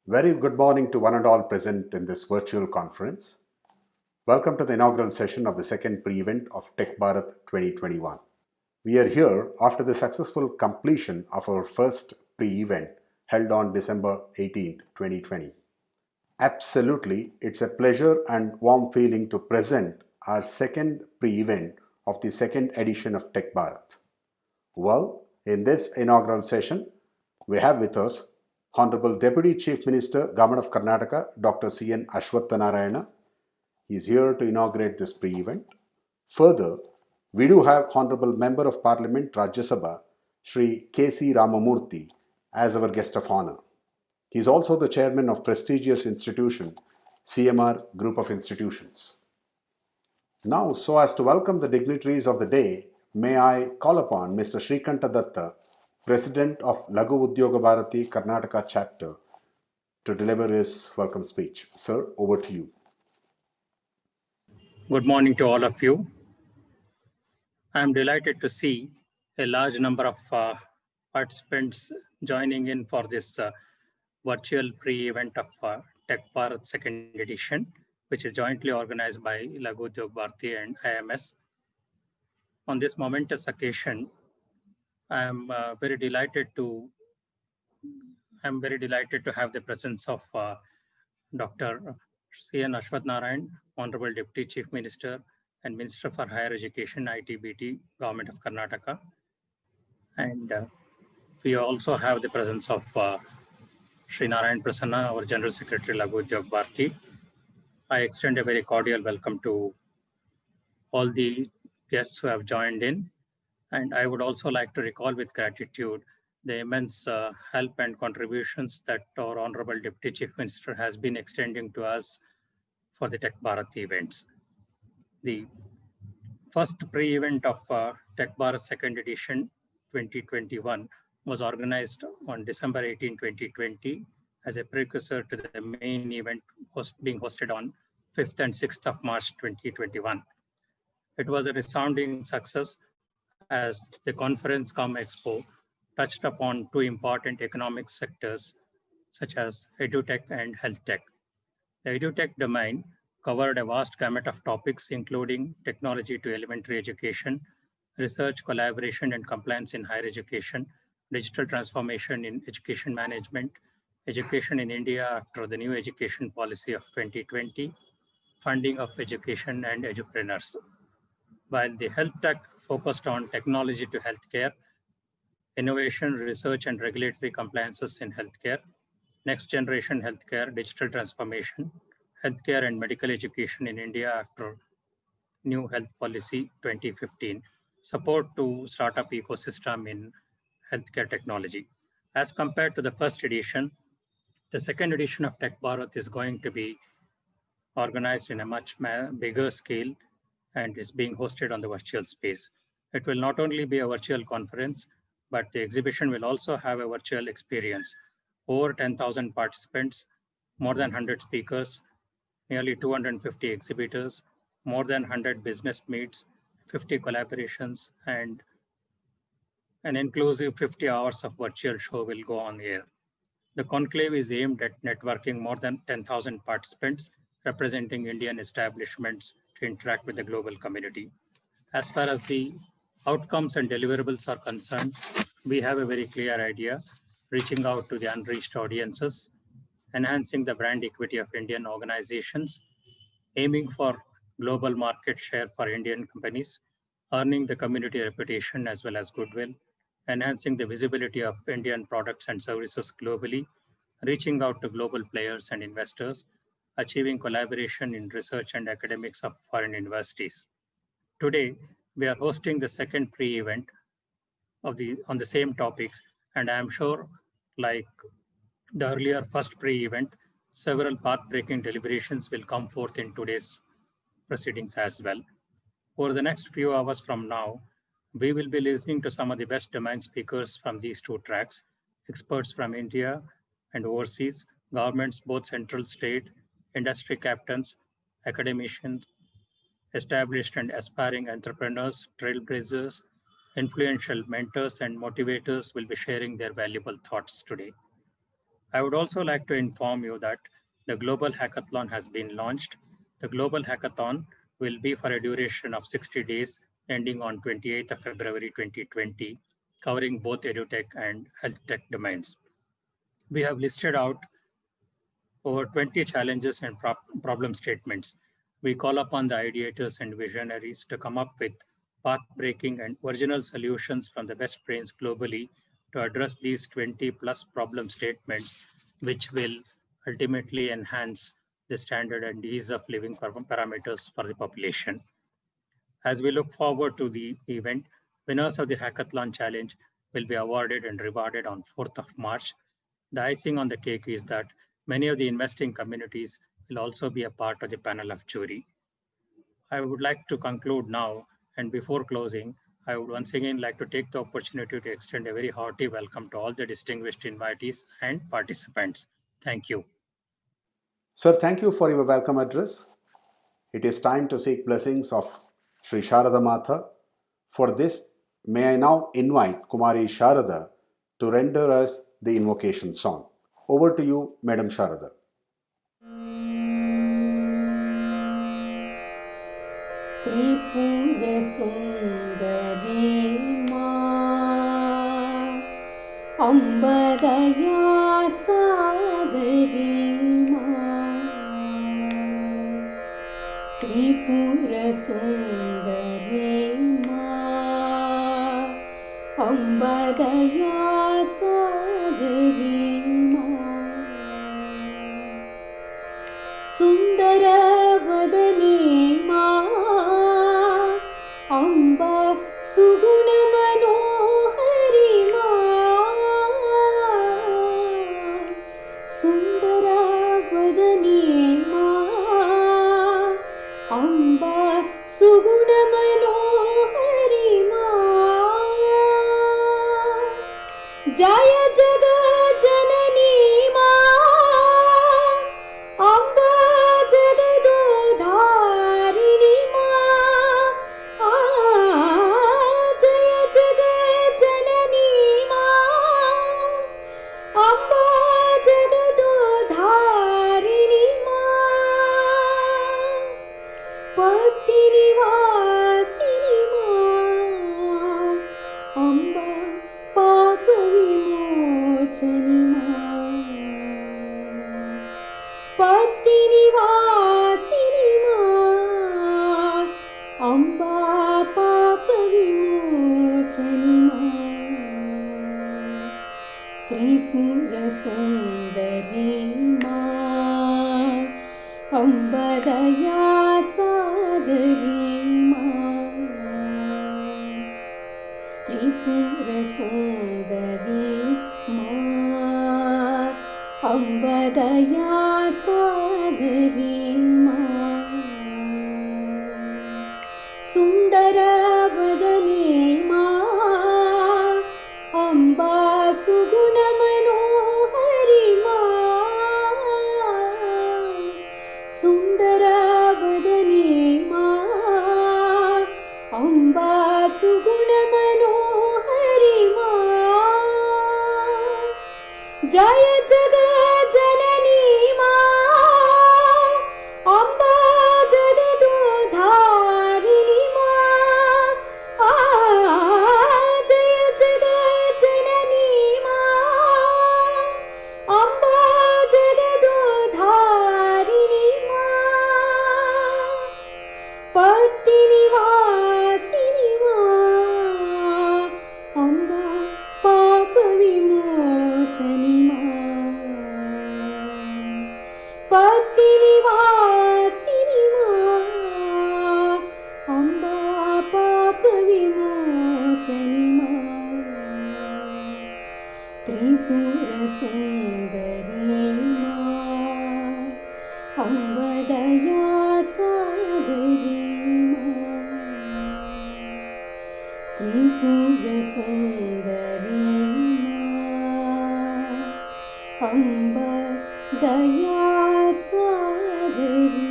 Very good morning to one and all present in this virtual conference. Welcome to the inaugural session of the second pre-event of TechBharat 2021. We are here after the successful completion of our first pre-event held on December 18th, 2020. Absolutely, it's a pleasure and warm feeling to present our second pre-event of the second edition of TechBharat. Well, in this inaugural session, we have with us Honorable Deputy Chief Minister, Government of Karnataka, Dr. C.N. Ashwathanarayana. He is here to inaugurate this pre-event. Further, we do have Honorable Member of Parliament, Rajya Sabha, Shri K.C. Ramamurthy, as our guest of honor. He is also the chairman of prestigious institution, CMR Group of Institutions. Now, so as to welcome the dignitaries of the day, may I call upon Mr. Shrikanta Datta, President of Lagu Udyoga Bharati Karnataka chapter, to deliver his welcome speech. Sir, over to you. Good morning to all of you. I am delighted to see a large number of participants joining in for this virtual pre-event of TechBharat second edition, which is jointly organized by Lagu Udyog Bharati and IMS. On this momentous occasion, I am very delighted to have the presence of Dr. C.N. Ashwathanarayan, Honorable Deputy Chief Minister and Minister for Higher Education, ITBT, Government of Karnataka. And we also have the presence of Sri Narayan Prasanna, our General Secretary, Lagu Udyog Bharati. I extend a very cordial welcome to all the guests who have joined in. And I would also like to recall with gratitude the immense help and contributions that our Honorable Deputy Chief Minister has been extending to us for the TechBharat events. The first pre-event of TechBharat second edition 2021 was organized on December 18, 2020 as a precursor to the main event being hosted on 5th and 6th of March 2021. It was a resounding success as the conference cum expo touched upon two important economic sectors such as edutech and health tech. The edutech domain covered a vast gamut of topics including technology to elementary education, research, collaboration and compliance in higher education, digital transformation in education management, education in India after the new education policy of 2020, funding of education and edupreneurs. While the health tech focused on technology to healthcare, innovation, research, and regulatory compliances in healthcare, next generation healthcare, digital transformation, healthcare and medical education in India after new health policy 2015, support to startup ecosystem in healthcare technology. As compared to the first edition, the second edition of TechBharat is going to be organized in a much bigger scale and is being hosted on the virtual space. It will not only be a virtual conference, but the exhibition will also have a virtual experience. Over 10,000 participants, more than 100 speakers, nearly 250 exhibitors, more than 100 business meets, 50 collaborations, and an inclusive 50 hours of virtual show will go on air. The conclave is aimed at networking more than 10,000 participants representing Indian establishments to interact with the global community. As far as the outcomes and deliverables are concerned, we have a very clear idea, reaching out to the unreached audiences, enhancing the brand equity of Indian organizations, aiming for global market share for Indian companies, earning the community reputation as well as goodwill, enhancing the visibility of Indian products and services globally, reaching out to global players and investors, achieving collaboration in research and academics of foreign universities. Today, we are hosting the second pre-event on the same topics, and I am sure, like the earlier first pre-event, several path-breaking deliberations will come forth in today's proceedings as well. Over the next few hours from now, we will be listening to some of the best domain speakers from these two tracks, experts from India and overseas, governments, both central, state, industry captains, academicians, established and aspiring entrepreneurs, trailblazers, influential mentors, and motivators will be sharing their valuable thoughts today. I would also like to inform you that the Global Hackathon has been launched. The Global Hackathon will be for a duration of 60 days, ending on 28th of February 2020, covering both edutech and health tech domains. We have listed out over 20 challenges and problem statements. We call upon the ideators and visionaries to come up with path-breaking and original solutions from the best brains globally to address these 20 plus problem statements, which will ultimately enhance the standard and ease of living parameters for the population. As we look forward to the event, winners of the Hackathon Challenge will be awarded and rewarded on 4th of March. The icing on the cake is that many of the investing communities will also be a part of the panel of jury. I would like to conclude now, and before closing, I would once again like to take the opportunity to extend a very hearty welcome to all the distinguished invitees and participants. Thank you. Sir, thank you for your welcome address. It is time to seek blessings of Sri Sharada Mata. For this, may I now invite Kumari Sharada to render us the invocation song. Over to you, Madam Sharada. Tripura सुन्दरी मा अम्बदया सागरी मा त्रिपुर सुन्दरी मा अम्बदया सागरी मा सुन्दरवदनी मा अम्ब सुगुणमनोहरि मा सुन्दरवदनी मा अम्ब सुगुणमनोहरि मा जय जगज्जननी मा अम्ब जगदोधारिणी मा जय जगज्जननी मा अम्ब जगदोधारिणी मा पतिनिवासिनी मा अम्ब पापविमोचनी मा पतिनिवासिनी मा अम्बा पापविमोचनी मा त्रिपुरसुन्दरी मा अम्बदया सागरी मा त्रिपुरसुन्दरी मा अम्बदया सागरी मा सुन्दरवदनी मा अम्बा सुगुणमनोहरि मा सुन्दरवदनी मा अम्बा सुगुणमनोहरि मा जय जगज्जननी मा अम्ब जगदोधारिणी मा जय जगज्जननी मा अम्ब जगदोधारिणी मा पतिनिवासिनी मा अम्ब पापविमोचनी मा पतिनिवासिनी मा अम्ब पापविमोचनी मा त्रिपुरसुन्दरी मा अम्बदया सागरी मा त्रिपुरसुन्दरी मा अम्बदया सागरी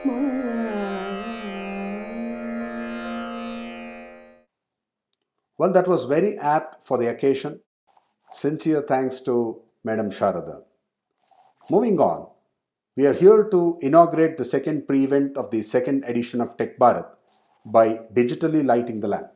मा Well, that was very apt for the occasion. Sincere thanks to Madam Sharada. Moving on, we are here to inaugurate the second pre-event of the second edition of Tech Bharat by digitally lighting the lamp.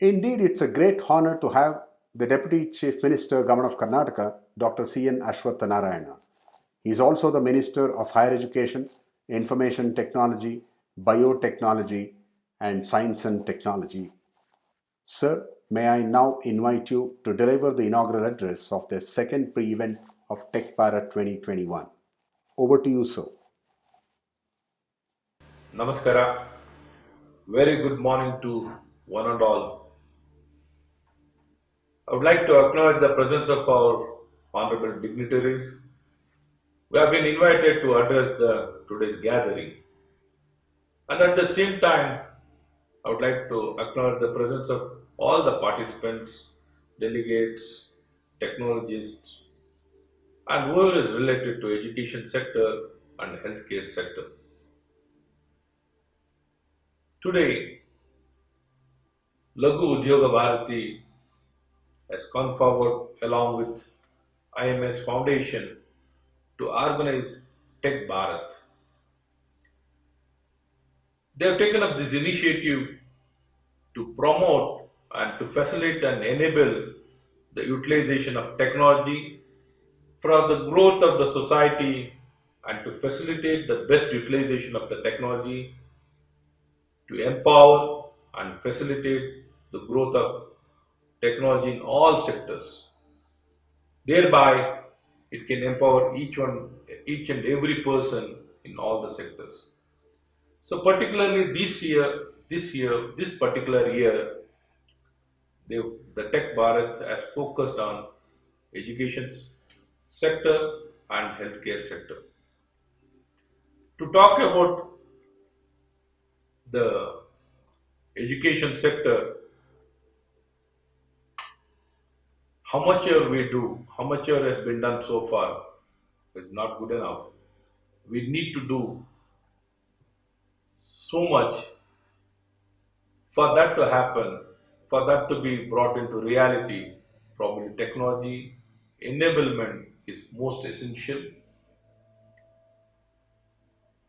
Indeed, it's a great honor to have the Deputy Chief Minister, Government of Karnataka, Dr. C.N. Narayana. He is also the Minister of Higher Education, Information Technology, Biotechnology, and Science and Technology. Sir, may I now invite you to deliver the inaugural address of the second pre-event of Tech Bharat 2021. Over to you, sir. Namaskara. Very good morning to one and all. I would like to acknowledge the presence of our honorable dignitaries. We have been invited to address today's gathering. And at the same time, I would like to acknowledge the presence of all the participants, delegates, technologists, and whoever is related to education sector and healthcare sector. Today, Lagu Udyoga Bharati has come forward along with IMS Foundation to organize Tech Bharat. They have taken up this initiative to promote and to facilitate and enable the utilization of technology for the growth of the society and to facilitate the best utilization of the technology to empower and facilitate the growth of technology in all sectors. Thereby, it can empower each and every person in all the sectors. So particularly this particular year, the Tech Bharat has focused on education sector and healthcare sector. To talk about the education sector, how much we do, how much has been done so far is not good enough. We need to do so much for that to happen, for that to be brought into reality. Probably technology enablement is most essential.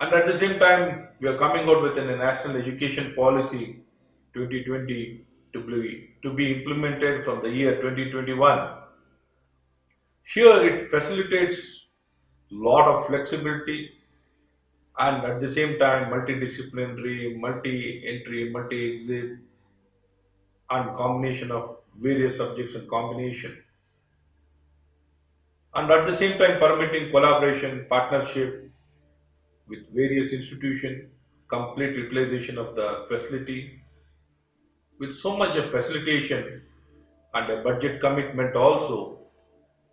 And at the same time, we are coming out with a national education policy 2020 to be implemented from the year 2021. Here it facilitates lot of flexibility and at the same time multidisciplinary, multi-entry, multi-exit and combination of various subjects and combination. And at the same time permitting collaboration, partnership with various institutions, complete utilization of the facility with so much of facilitation and a budget commitment also.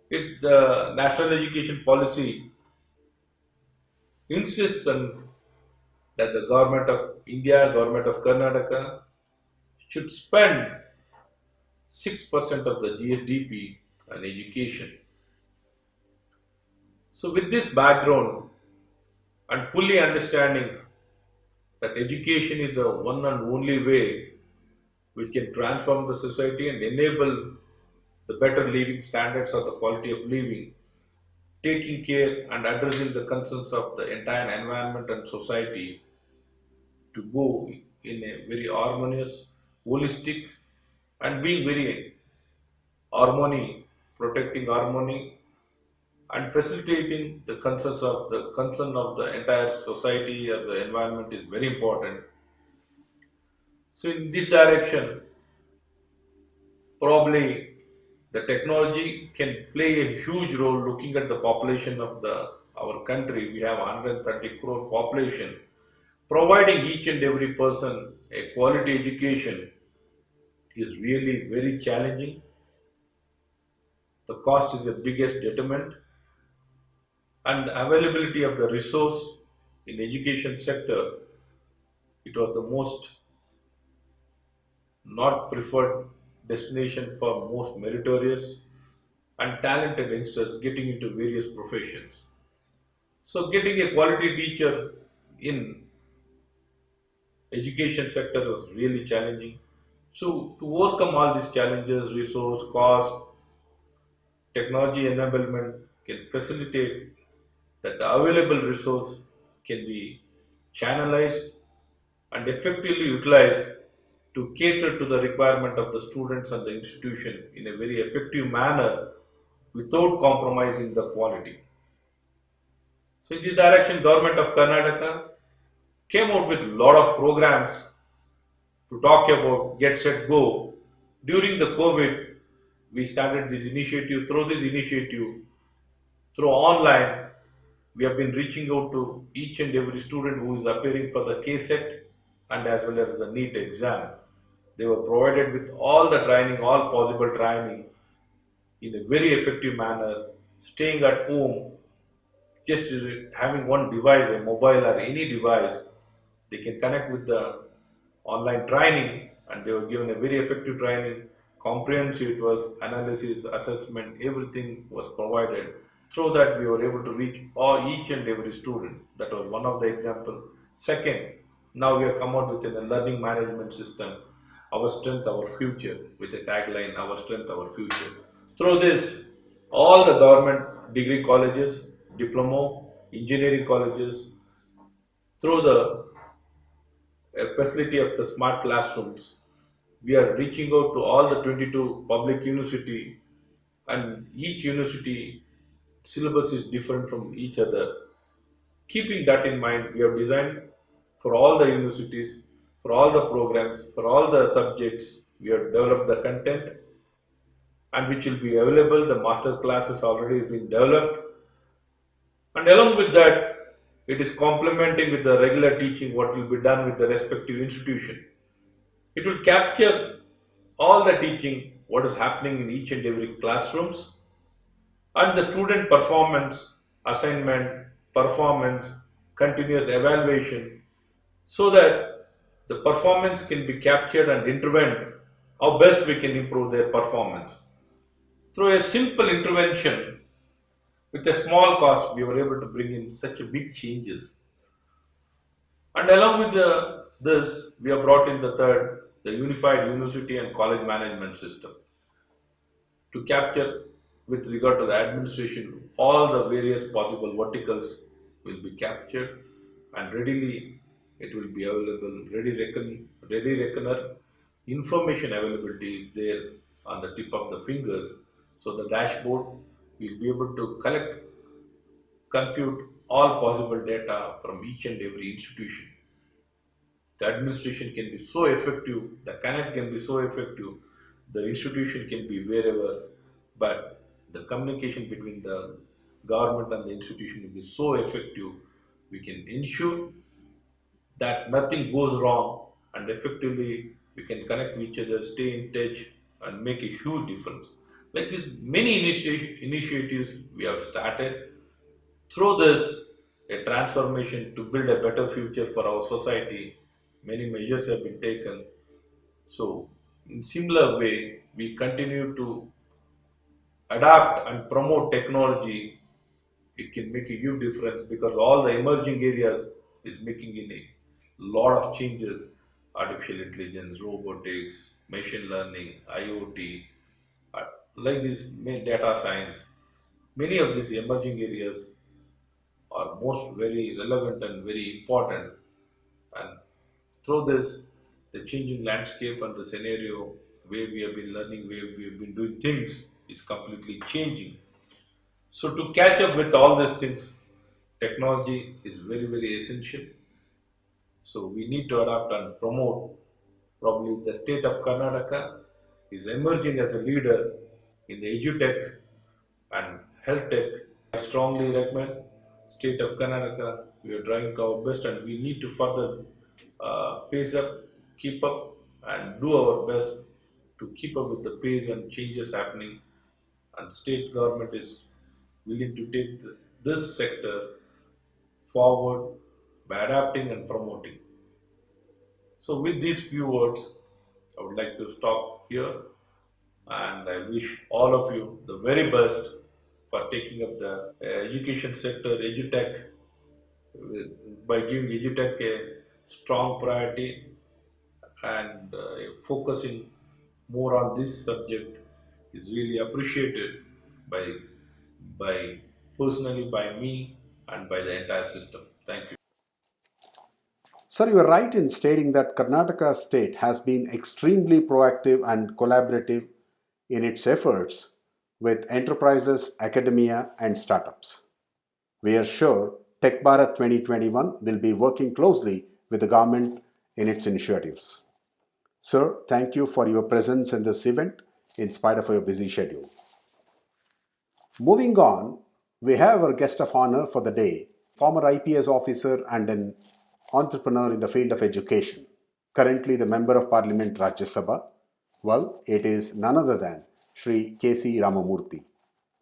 If the national education policy insists on that the government of India, government of Karnataka should spend 6% of the GSDP on education. So with this background and fully understanding that education is the one and only way which can transform the society and enable the better living standards or the quality of living, taking care and addressing the concerns of the entire environment and society to go in a very harmonious, holistic, and being very harmony, protecting harmony, and facilitating the concerns of the concern of the entire society or the environment is very important. So in this direction, probably the technology can play a huge role. Looking at the population of our country, we have 130 crore population. Providing each and every person a quality education is really very challenging. The cost is the biggest determinant, and availability of the resource in the education sector, it was the most not preferred destination for most meritorious and talented youngsters getting into various professions. So getting a quality teacher in education sector is really challenging. So to overcome all these challenges, resource, cost, technology enablement can facilitate that the available resource can be channelized and effectively utilized to cater to the requirement of the students and the institution in a very effective manner without compromising the quality. So in this direction, Government of Karnataka came out with a lot of programs to talk about Get Set Go. During the COVID, we started this initiative. Through this initiative, through online, we have been reaching out to each and every student who is appearing for the KSET and as well as the NEET exam. They were provided with all the training, all possible training in a very effective manner, staying at home, just having one device, a mobile or any device, they can connect with the online training and they were given a very effective training. Comprehensive, it was analysis, assessment, everything was provided. Through that, we were able to reach each and every student. That was one of the example. Second, now we have come out with a learning management system, our strength, our future, with a tagline, our strength, our future. Through this, all the government degree colleges, diploma, engineering colleges, through the facility of the smart classrooms, we are reaching out to all the 22 public university, and each university syllabus is different from each other. Keeping that in mind, we have designed for all the universities, for all the programs, for all the subjects, we have developed the content and which will be available. The master classes already been developed, and along with that, it is complementing with the regular teaching what will be done with the respective institution. It will capture all the teaching, what is happening in each and every classrooms, and the student performance, assignment, performance, continuous evaluation, so that the performance can be captured and intervened, how best we can improve their performance. Through a simple intervention, with a small cost, we were able to bring in such a big changes. And along with this, we have brought in the third, the unified university and college management system to capture with regard to the administration, all the various possible verticals will be captured and readily it will be available, ready reckoner, information availability is there on the tip of the fingers. So the dashboard will be able to collect, compute all possible data from each and every institution. The administration can be so effective, the connect can be so effective, the institution can be wherever, but the communication between the government and the institution will be so effective, we can ensure that nothing goes wrong and effectively we can connect with each other, stay in touch and make a huge difference. Like this, many initiatives we have started. Through this, a transformation to build a better future for our society, many measures have been taken. So, in similar way, we continue to adapt and promote technology. It can make a huge difference because all the emerging areas is making in a lot of changes. Artificial intelligence, robotics, machine learning, IoT, uh, like this data science. Many of these emerging areas are most very relevant and very important. And through this, the changing landscape and the scenario where we have been learning, where we have been doing things is completely changing. So to catch up with all these things, technology is very, very essential. So we need to adapt and promote. Probably the state of Karnataka is emerging as a leader in the edutech and health tech. I strongly recommend state of Karnataka. We are trying our best, and we need to further pace up, keep up, and do our best to keep up with the pace and changes happening. And state government is willing to take this sector forward by adapting and promoting. So, with these few words, I would like to stop here and I wish all of you the very best for taking up the education sector, edutech, by giving edutech a strong priority and focusing more on this subject is really appreciated by by personally by me and by the entire system. Thank you. Sir, you are right in stating that Karnataka state has been extremely proactive and collaborative in its efforts with enterprises, academia, and startups. We are sure TechBharat 2021 will be working closely with the government in its initiatives. Sir, thank you for your presence in this event in spite of your busy schedule. Moving on, we have our guest of honor for the day, former IPS officer and an entrepreneur in the field of education, currently the Member of Parliament Rajya Sabha. Well, it is none other than Sri K.C. Ramamurthy.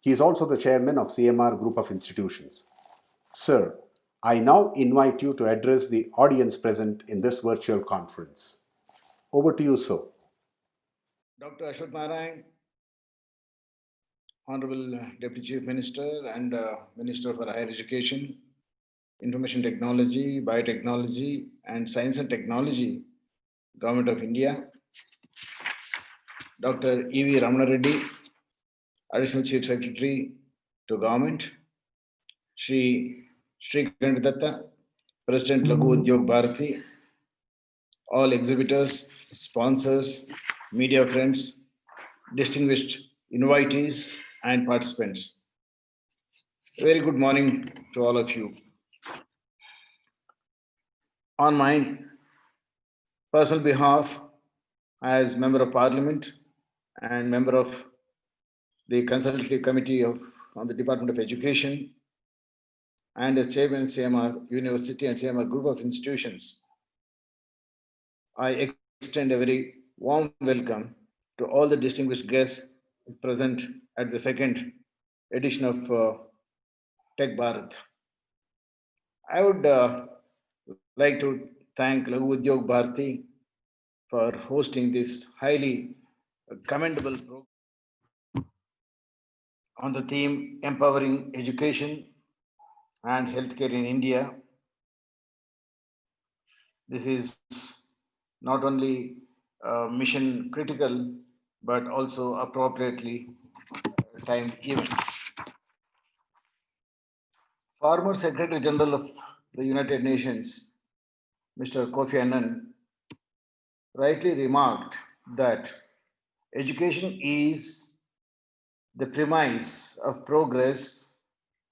He is also the chairman of CMR Group of Institutions. Sir, I now invite you to address the audience present in this virtual conference. Over to you, sir. Dr. Ashwat Narayan, Honorable Deputy Chief Minister and Minister for Higher Education, Information Technology, Biotechnology, and Science and Technology, Government of India, Dr. E.V. Ramana Reddy, Additional Chief Secretary to Government, Sri Datta, President Lagu Udyog Bharati, all exhibitors, sponsors, media friends, distinguished invitees, and participants. A very good morning to all of you. On my personal behalf, as Member of Parliament and member of the Consultative Committee on the Department of Education, and as Chairman CMR University and CMR Group of Institutions, I extend a very warm welcome to all the distinguished guests present at the second edition of Tech Bharat. I would like to thank Lagu Udyog Bharati for hosting this highly commendable program on the theme Empowering Education and Healthcare in India. This is not only mission critical, but also appropriately timed event. Former Secretary General of the United Nations, Mr. Kofi Annan, rightly remarked that education is the premise of progress,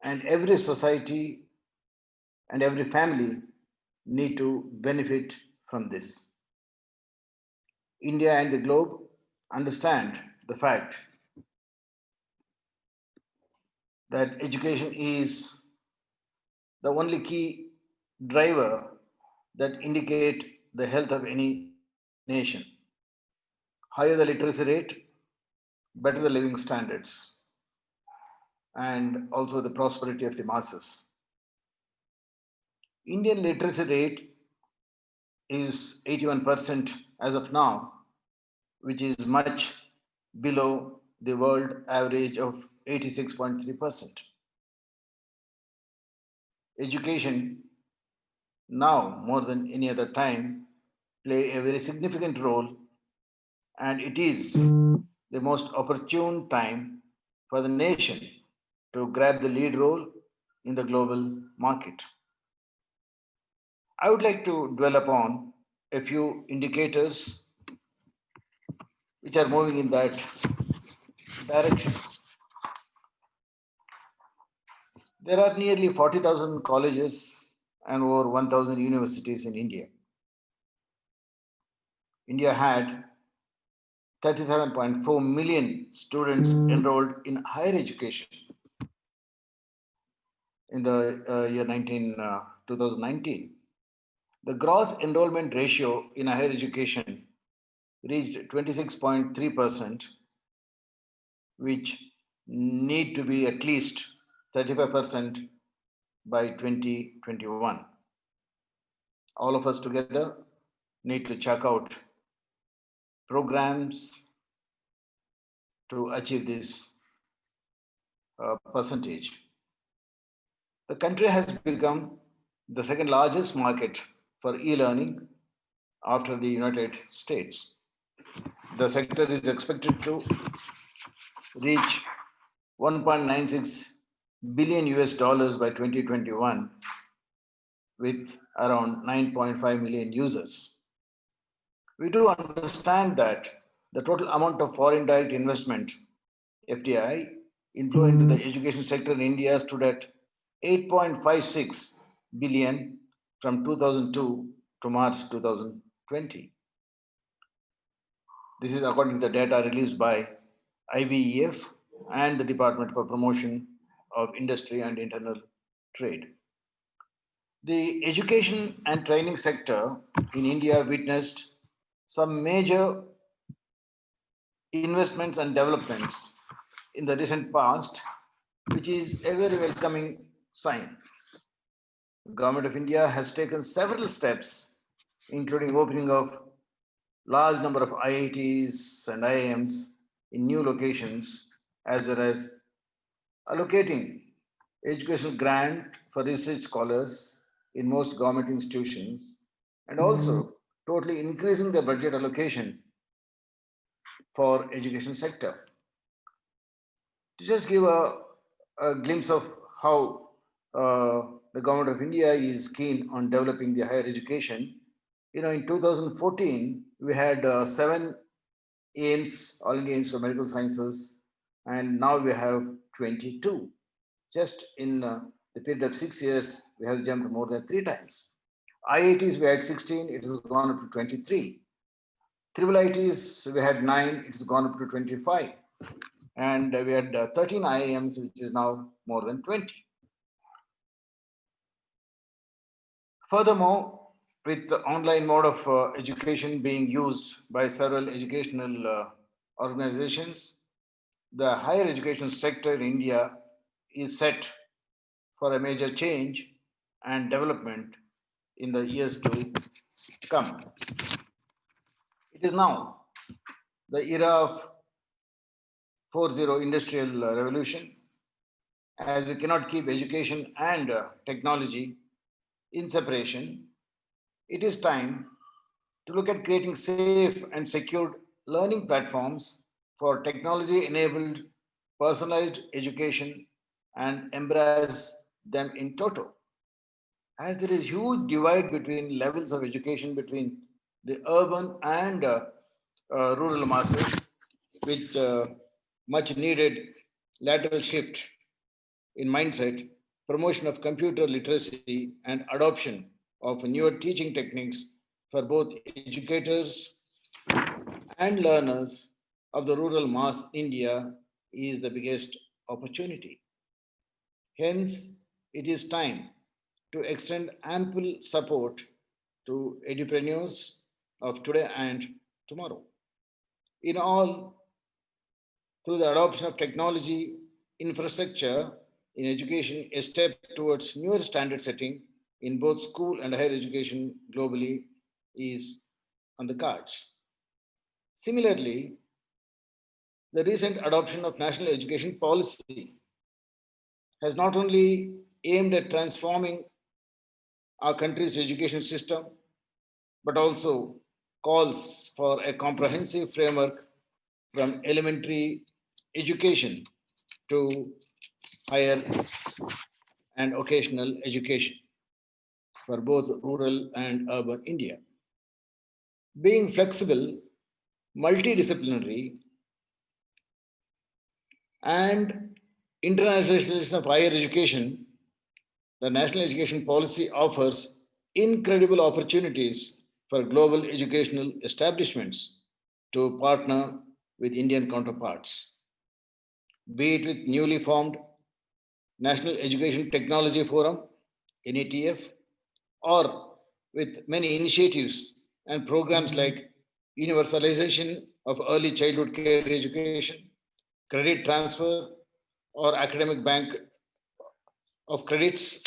and every society and every family need to benefit from this. India and the globe understand the fact that education is the only key driver that indicate the health of any nation. Higher the literacy rate, better the living standards, and also the prosperity of the masses. Indian literacy rate is 81% as of now, which is much below the world average of 86.3%. Education now more than any other time play a very significant role, and it is the most opportune time for the nation to grab the lead role in the global market. I would like to dwell upon a few indicators which are moving in that direction. There are nearly 40,000 colleges and over 1,000 universities in India. India had 37.4 million students enrolled in higher education in the year 2019. The gross enrollment ratio in higher education reached 26.3%, which need to be at least 35% by 2021. All of us together need to check out programs to achieve this percentage. The country has become the second largest market for e-learning after the United States. The sector is expected to reach 1.96 billion US dollars by 2021 with around 9.5 million users. We do understand that the total amount of foreign direct investment FDI inflow into the education sector in India stood at 8.56 billion from 2002 to March 2020. This is according to the data released by IBEF and the Department for Promotion of Industry and Internal Trade. The education and training sector in India witnessed some major investments and developments in the recent past, which is a very welcoming sign. The Government of India has taken several steps, including opening of large number of IITs and IIMs in new locations, as well as allocating educational grant for research scholars in most government institutions, and also totally increasing the budget allocation for education sector. To just give a glimpse of how the Government of India is keen on developing the higher education, in 2014, we had 7 aims, all India Institute of Medical Sciences, and now we have 22. Just in the period of 6 years, we have jumped more than 3 times. IITs, we had 16, it has gone up to 23. Triple ITs, we had 9, it's gone up to 25. And we had 13 IIMs, which is now more than 20. Furthermore, with the online mode of education being used by several educational organizations, the higher education sector in India is set for a major change and development in the years to come. It is now the era of 4.0 industrial revolution, as we cannot keep education and technology in separation. It is time to look at creating safe and secured learning platforms for technology-enabled personalized education and embrace them in toto. As there is huge divide between levels of education between the urban and rural masses, with much needed lateral shift in mindset, promotion of computer literacy, and adoption of newer teaching techniques for both educators and learners of the rural mass India is the biggest opportunity. Hence, it is time to extend ample support to entrepreneurs of today and tomorrow. In all, through the adoption of technology infrastructure in education, a step towards newer standard setting in both school and higher education globally is on the cards. Similarly, the recent adoption of national education policy has not only aimed at transforming our country's education system, but also calls for a comprehensive framework from elementary education to higher and occasional education for both rural and urban India. Being flexible, multidisciplinary, and internationalization of higher education, the National Education Policy offers incredible opportunities for global educational establishments to partner with Indian counterparts, be it with newly formed National Education Technology Forum, NETF, or with many initiatives and programs like universalization of early childhood care education, credit transfer or academic bank of credits,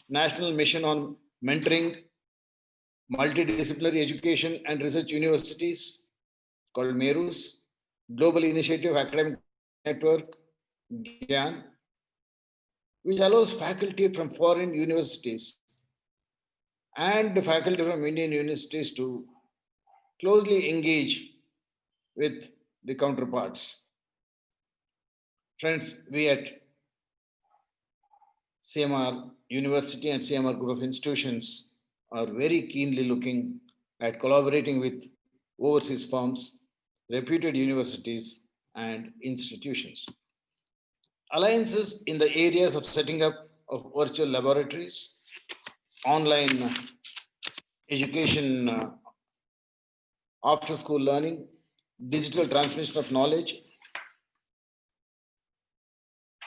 national mission on mentoring, multidisciplinary education and research universities called MERUs, global initiative academic network, GYAN, which allows faculty from foreign universities and the faculty from Indian universities to closely engage with the counterparts. Friends, we at CMR University and CMR Group of Institutions are very keenly looking at collaborating with overseas firms, reputed universities, and institutions. Alliances in the areas of setting up of virtual laboratories, online education, after school learning, digital transmission of knowledge,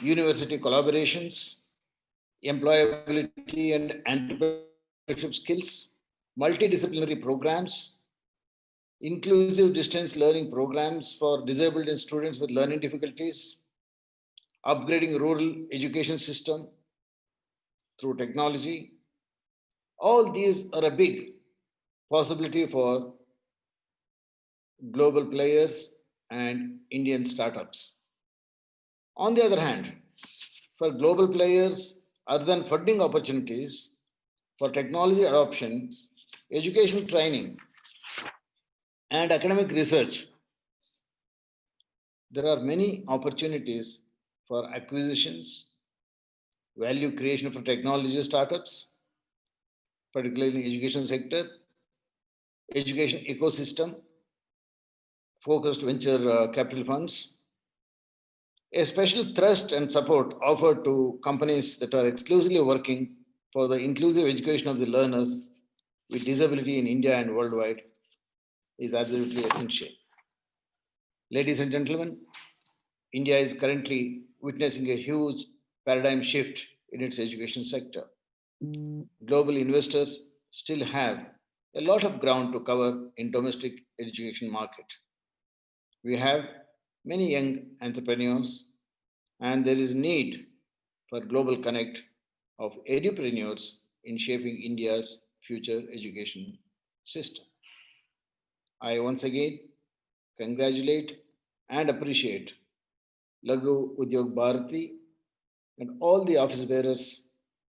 university collaborations, employability and entrepreneurship skills, multidisciplinary programs, inclusive distance learning programs for disabled and students with learning difficulties, upgrading rural education system through technology. All these are a big possibility for global players and Indian startups. On the other hand, for global players, other than funding opportunities for technology adoption, education training, and academic research, there are many opportunities for acquisitions, value creation for technology startups, particularly in education sector, education ecosystem, focused venture capital funds, a special thrust and support offered to companies that are exclusively working for the inclusive education of the learners with disability in India and worldwide is absolutely essential. Ladies and gentlemen, India is currently witnessing a huge paradigm shift in its education sector. Global investors still have a lot of ground to cover in domestic education market. We have many young entrepreneurs and there is need for global connect of edupreneurs in shaping India's future education system. I once again congratulate and appreciate Lagu Udyog Bharati and all the office bearers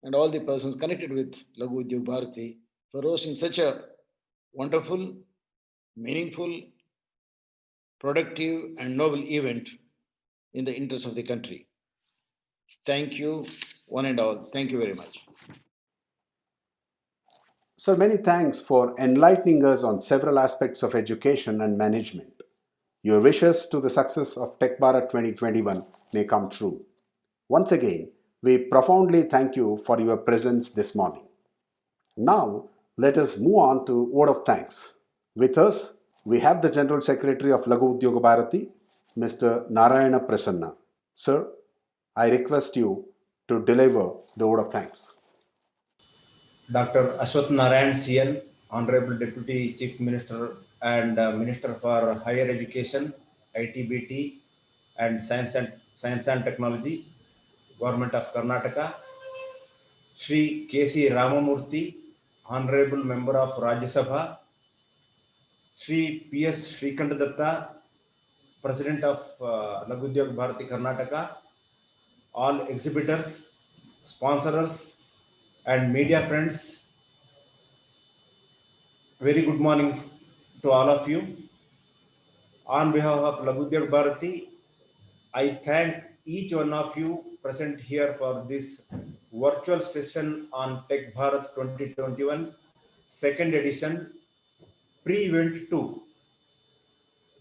and all the persons connected with Lagu Udyog Bharati for hosting such a wonderful, meaningful, productive, and noble event in the interest of the country. Thank you, one and all. Thank you very much. Sir, many thanks for enlightening us on several aspects of education and management. Your wishes to the success of TechBharat 2021 may come true. Once again, we profoundly thank you for your presence this morning. Now, let us move on to word of thanks. With us, we have the General Secretary of Lagu Udyoga Bharati, Mr. Narayana Prasanna. Sir, I request you to deliver the word of thanks. Dr. Ashwath Narayan CN, Honorable Deputy Chief Minister and Minister for Higher Education, ITBT and Science and Technology, Government of Karnataka, Shri K.C. Ramamurthy, Honorable Member of Rajya Sabha, Shri P.S. Shrikantadatta, President of Lagu Udyog Bharati Karnataka, all exhibitors, sponsors, and media friends, very good morning to all of you. On behalf of Lagu Udyog Bharati, I thank each one of you present here for this virtual session on Tech Bharat 2021, second edition, pre-event 2.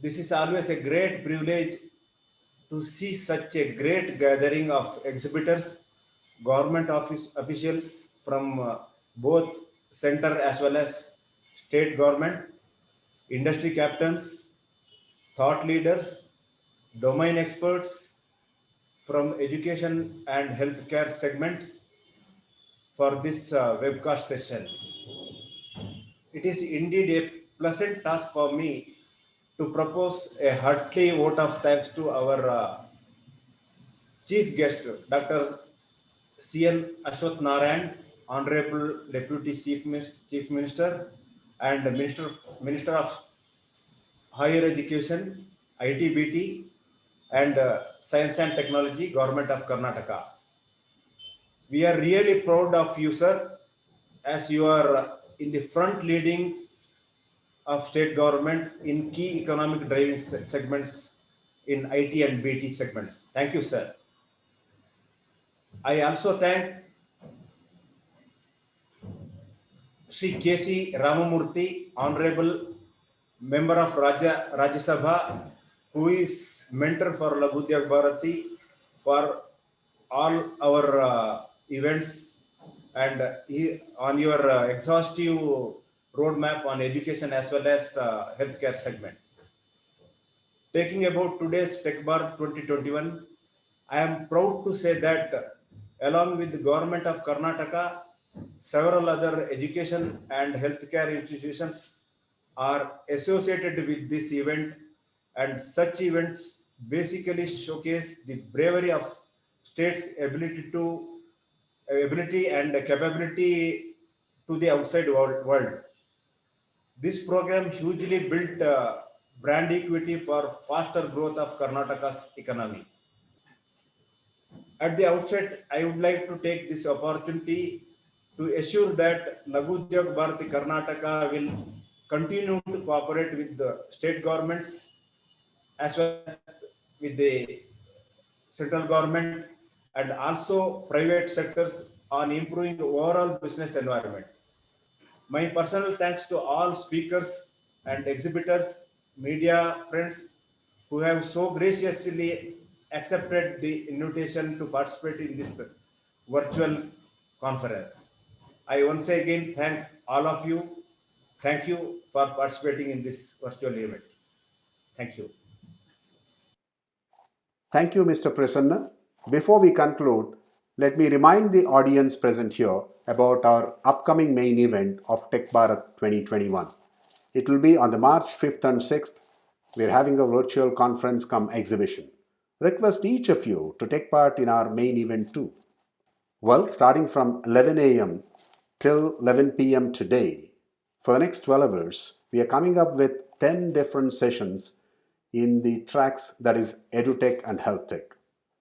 This is always a great privilege to see such a great gathering of exhibitors, government office officials from both center as well as state government, industry captains, thought leaders, domain experts from education and healthcare segments for this webcast session. It is indeed a pleasant task for me to propose a hearty vote of thanks to our chief guest, Dr. C.N. Ashwath Narayan, Honorable Deputy Chief Minister and Minister of Higher Education ITBT, and Science and Technology, Government of Karnataka. We are really proud of you, sir, as you are in the front leading of state government in key economic driving segments in IT and BT segments. Thank you, sir. I also thank Sri K.C. Ramamurthy, Honorable Member of Rajya Sabha, who is mentor for Lagudyag Bharati for all our events, and on your exhaustive roadmap on education as well as healthcare segment. Taking about today's TechBharat 2021, I am proud to say that along with the government of Karnataka, several other education and healthcare institutions are associated with this event, and such events basically showcase the bravery of states' ability and capability to the outside world. This program hugely built brand equity for faster growth of Karnataka's economy. At the outset, I would like to take this opportunity to assure that Lagudyag Bharati Karnataka will continue to cooperate with the state governments as well as with the central government and also private sectors on improving the overall business environment. My personal thanks to all speakers and exhibitors, media friends who have so graciously accepted the invitation to participate in this virtual conference. I once again thank all of you. Thank you for participating in this virtual event. Thank you. Thank you, Mr. Prasanna. Before we conclude, let me remind the audience present here about our upcoming main event of Tech Bharat 2021. It will be on the March 5th and 6th. We're having a virtual conference come exhibition. Request each of you to take part in our main event too. Well, starting from 11 a.m. till 11 p.m. today, for the next 12 hours, we are coming up with 10 different sessions in the tracks that is EduTech and HealthTech.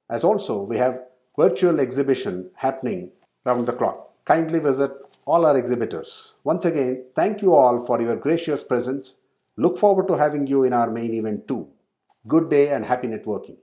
As also, we have virtual exhibition happening round the clock. Kindly visit all our exhibitors. Once again, thank you all for your gracious presence. Look forward to having you in our main event too. Good day and happy networking.